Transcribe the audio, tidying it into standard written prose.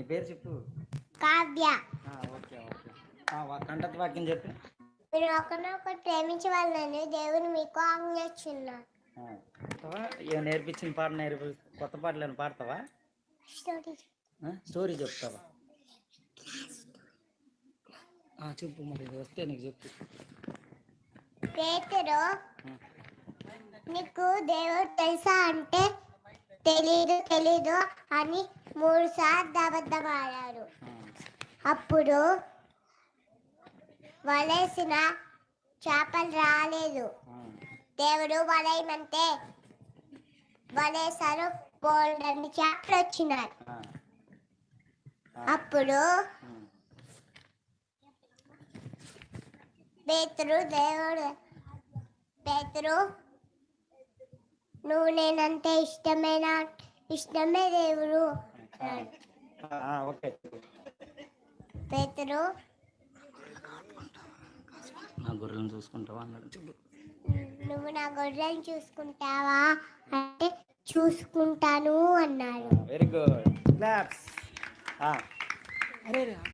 పేరు చెప్పు. Kavya. Okay okay. కంటత వాక్యం చెప్పు. మీరు ఒకరినొకరు ప్రేమించే వాళ్ళని దేవుని మీకు ఆజ్ఞించున్నారు. ఏమైనా నేర్పించిన పాట కొత్త పాటలు ఏమైనా పాడతావా? స్టోరీ చెప్తావా? చెప్పు, మరి వస్తే నీకు చెప్పు. పేతురు, నీకు దేవుడు తెలుసా అంటే తెలీదు అని 3 సార్లు అబద్ధం ఆడారు. అప్పుడు వలేసిన చేపలు రాలేదు. దేవుడు వలేయమంటే వలేసారు, బోల్డన్ని చేపలు వచ్చినాయి. అప్పుడు పేతురు నువ్వు నేనంటే ఇష్టమే దేవుడు. పేతురు, నా గొర్రెలను చూసుకుంటావా అన్నాడు. నువ్వు నా గొర్రెలను చూసుకుంటావా అంటే చూసుకుంటాను అన్నాడు. Very good.